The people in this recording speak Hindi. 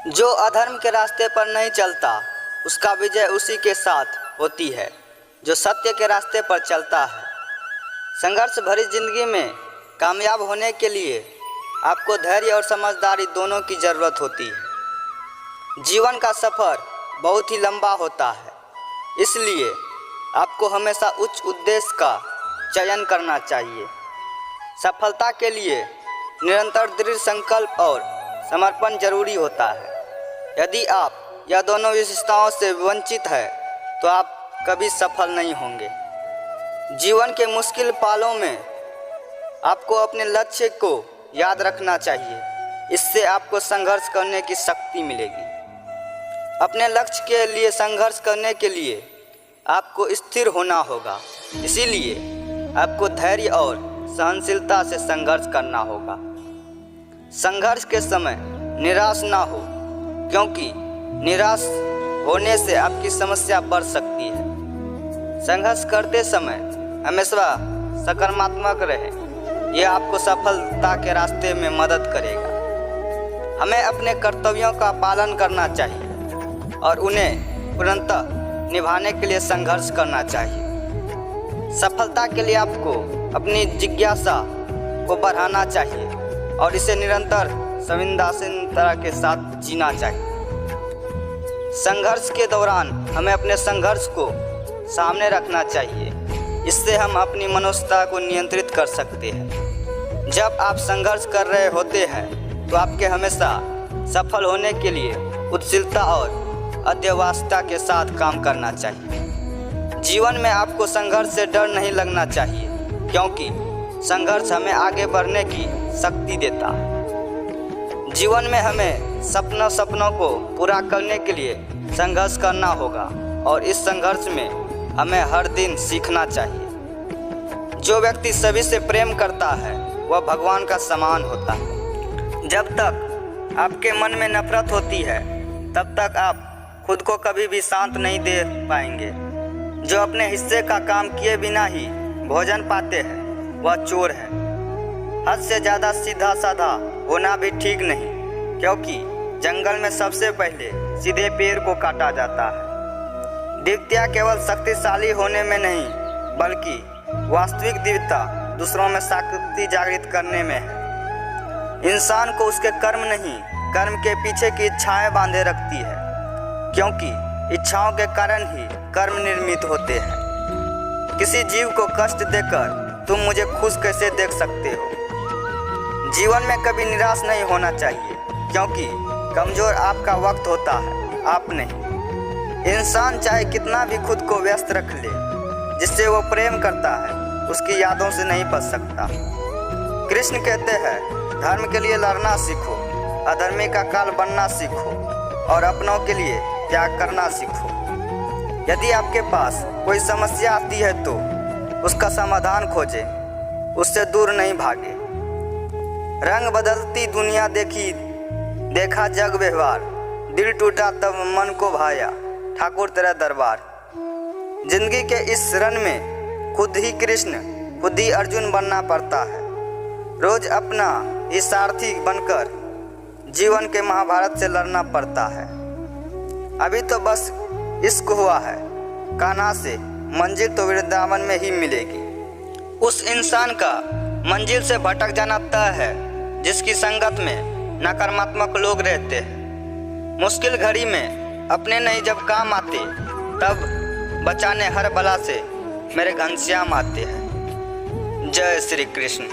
जो अधर्म के रास्ते पर नहीं चलता उसका विजय उसी के साथ होती है जो सत्य के रास्ते पर चलता है। संघर्ष भरी जिंदगी में कामयाब होने के लिए आपको धैर्य और समझदारी दोनों की ज़रूरत होती है। जीवन का सफ़र बहुत ही लंबा होता है, इसलिए आपको हमेशा उच्च उद्देश्य का चयन करना चाहिए। सफलता के लिए निरंतर दृढ़ संकल्प और समर्पण जरूरी होता है। यदि आप यह दोनों विशेषताओं से वंचित हैं तो आप कभी सफल नहीं होंगे। जीवन के मुश्किल पालों में आपको अपने लक्ष्य को याद रखना चाहिए, इससे आपको संघर्ष करने की शक्ति मिलेगी। अपने लक्ष्य के लिए संघर्ष करने के लिए आपको स्थिर होना होगा, इसीलिए आपको धैर्य और सहनशीलता से संघर्ष करना होगा। संघर्ष के समय निराश ना हो, क्योंकि निराश होने से आपकी समस्या बढ़ सकती है। संघर्ष करते समय हमेशा सकारात्मक रहें, यह आपको सफलता के रास्ते में मदद करेगा। हमें अपने कर्तव्यों का पालन करना चाहिए और उन्हें पूर्णतः निभाने के लिए संघर्ष करना चाहिए। सफलता के लिए आपको अपनी जिज्ञासा को बढ़ाना चाहिए और इसे निरंतर संवेदनशीलता के साथ जीना चाहिए। संघर्ष के दौरान हमें अपने संघर्ष को सामने रखना चाहिए, इससे हम अपनी मनोस्थिति को नियंत्रित कर सकते हैं। जब आप संघर्ष कर रहे होते हैं तो आपके हमेशा सफल होने के लिए उद्दीपकता और अध्यवसायता के साथ काम करना चाहिए। जीवन में आपको संघर्ष से डर नहीं लगना चाहिए, क्योंकि संघर्ष हमें आगे बढ़ने की शक्ति देता है। जीवन में हमें सपनों को पूरा करने के लिए संघर्ष करना होगा और इस संघर्ष में हमें हर दिन सीखना चाहिए। जो व्यक्ति सभी से प्रेम करता है वह भगवान का समान होता है। जब तक आपके मन में नफरत होती है तब तक आप खुद को कभी भी शांत नहीं दे पाएंगे। जो अपने हिस्से का काम किए बिना ही भोजन पाते हैं वह चोर है। हद से ज़्यादा सीधा साधा होना भी ठीक नहीं, क्योंकि जंगल में सबसे पहले सीधे पेड़ को काटा जाता है। दिव्यता केवल शक्तिशाली होने में नहीं, बल्कि वास्तविक दिव्यता दूसरों में शक्ति जागृत करने में है। इंसान को उसके कर्म नहीं, कर्म के पीछे की इच्छाएं बांधे रखती है, क्योंकि इच्छाओं के कारण ही कर्म निर्मित होते हैं। किसी जीव को कष्ट देकर तुम मुझे खुश कैसे देख सकते हो? जीवन में कभी निराश नहीं होना चाहिए, क्योंकि कमज़ोर आपका वक्त होता है, आप नहीं। इंसान चाहे कितना भी खुद को व्यस्त रख ले, जिससे वो प्रेम करता है उसकी यादों से नहीं बच सकता। कृष्ण कहते हैं, धर्म के लिए लड़ना सीखो, अधर्मी का काल बनना सीखो और अपनों के लिए त्याग करना सीखो। यदि आपके पास कोई समस्या आती है तो उसका समाधान खोजें, उससे दूर नहीं भागे। रंग बदलती दुनिया देखा जग व्यवहार, दिल टूटा तब मन को भाया, ठाकुर तेरा दरबार। जिंदगी के इस रण में खुद ही कृष्ण खुद ही अर्जुन बनना पड़ता है। रोज अपना ही सारथी बनकर जीवन के महाभारत से लड़ना पड़ता है। अभी तो बस इश्क हुआ है कान्हा से, मंजिल तो वृंदावन में ही मिलेगी। उस इंसान का मंजिल से भटक जाना तय है जिसकी संगत में नकारात्मक लोग रहते हैं। मुश्किल घड़ी में अपने नहीं जब काम आते, तब बचाने हर बला से मेरे घनश्याम आते हैं। जय श्री कृष्ण।